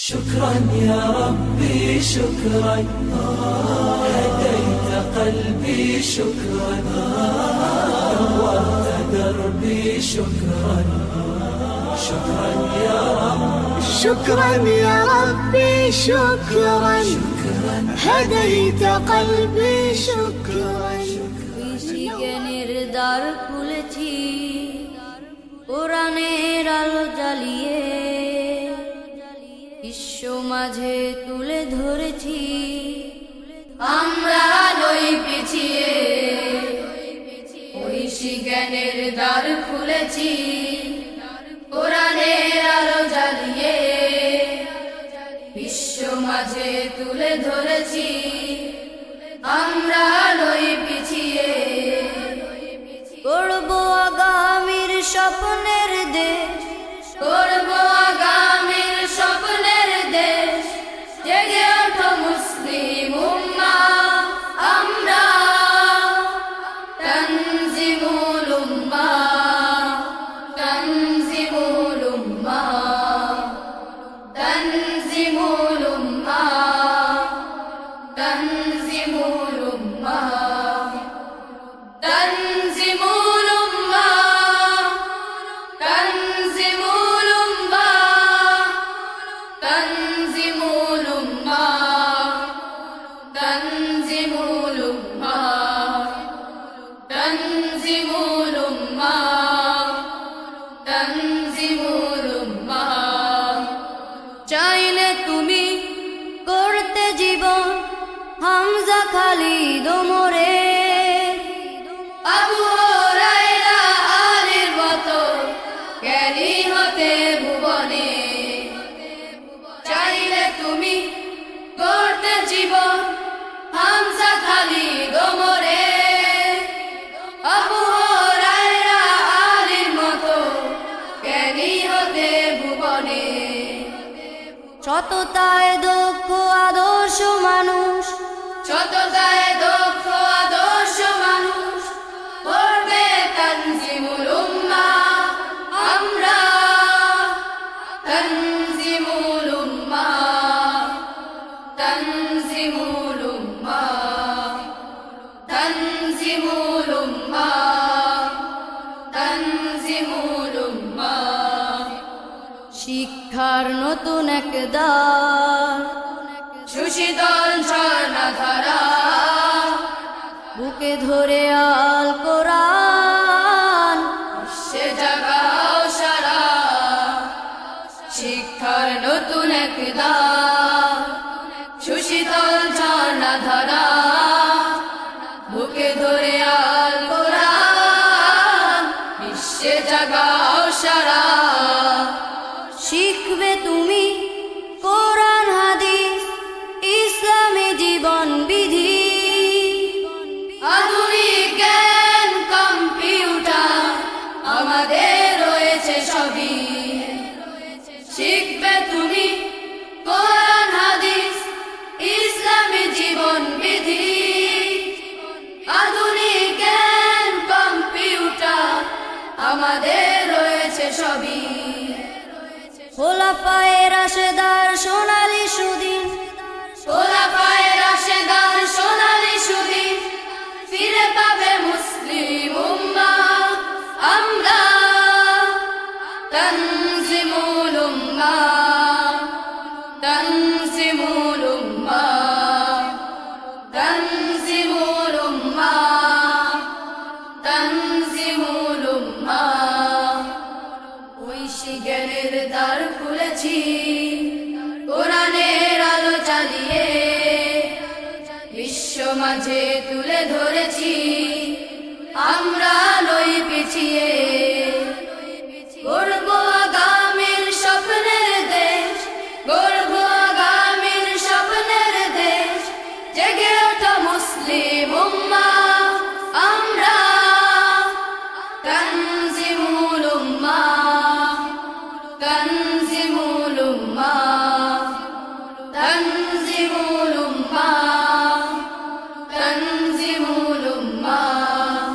شكرا يا ربي شكرا هديت قلبي شكرا نورت دربي شكرا شكرا يا رب شكرا يا ربي شكرا هديت قلبي شكرا জ্ঞানের দ্বার খুলেছি কোরআনের আলো জ্বালিয়ে বিশ্ব মাঝে তুলে ধরেছি আমরা নই পিছিয়ে ঐশী জ্ঞানের দ্বার খুলেছি কোরআনের আলো জ্বালিয়ে বিশ্ব মাঝে তুলে ধরেছি আমরা নই পিছিয়ে গড়ব আগামীর স্বপ্নের দেশ গড়ব আগামীর স্বপ্নের দেশ জেগে ওঠো মুসলিম উম্মাহ আমরা তানজিমুল উম্মাহ তানজিমুল উম্মাহ তানজিমুল উম্মাহ তানজিমুল উম্মাহ তানজিমুল উম্মাহ তানজিমুল উম্মাহ তানজিমুল উম্মাহ তানজিমুল উম্মাহ তানজিমুল উম্মাহ তানজিমুল উম্মাহ চাইলে তুমি করতে জীবন হামজা খালিদ ওমরে আবু হুরায়রা আলীর মতো জ্ঞানী হতে ভুবনে চাইলে তুমি করতে জীবন হামজা খালিদ ওমরে আবু হুরায়রা আলীর মতো জ্ঞানী হতে ভুবনে সততায় দক্ষ আদর্শ মানুষ সততায় দক্ষ আদর্শ মানুষ করবে তানজিমুল উম্মাহ আমরা তানজিমুল উম্মাহ তানজিমুল উম্মাহ তানজিমুল উম্মাহ তানজিমুল উম্মাহ শিক্ষার নতুন এক দ্বার সুশীতল ঝর্ণাধারা বুকে ধরে আল কোরআন সে জাগাও সারা শিক্ষার নতুন এক দ্বার সুশীতল ঝর্ণাধারা বুকে ধরে আল কোরআন বিশ্বে জাগাও সারা শিখবে তুমি কোরআন হাদিস ইসলামী জীবন বিধি আধুনিক জ্ঞান কম্পিউটার আমাদের রয়েছে সবই শিখবে তুমি কোরআন হাদিস ইসলামী জীবন বিধি আধুনিক জ্ঞান কম্পিউটার আমাদের রয়েছে সবই খোলাফায়ে রাশেদার সোনালী সুদিন খোলাফায়ে রাশেদার সোনালী সুদিন ফিরে পাবে মুসলিম উম্মাহ আমরা তানজিমুল উম্মাহ তানজিমুল উম্মাহ তানজিমুল উম্মাহ তানজিমুল উম্মাহ ঐশী জ্ঞানের দ্বার খুলেছি কোরআনের আলো জ্বালিয়ে বিশ্ব মাঝে তুলে ধরেছি আমরা নই পিছিয়ে গড়ব আগামীর স্বপ্নের দেশ গড়ব আগামীর স্বপ্নের দেশ জেগে ওঠো মুসলিম উম্মাহ আমরা তানজিমুল উম্মাহ তানজিমুল উম্মাহ তানজিমুল উম্মাহ তানজিমুল উম্মাহ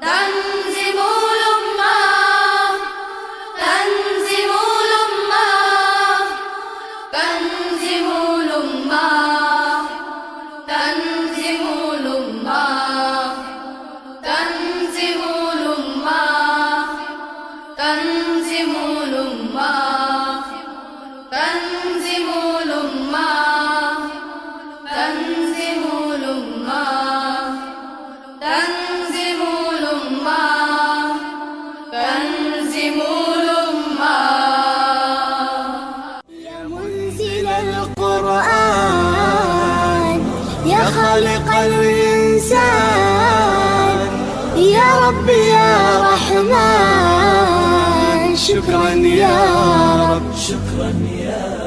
তানজিমুল উম্মাহ خلق الإنسان. يا رب يا رحمن شكرا يا رب، شكرا يا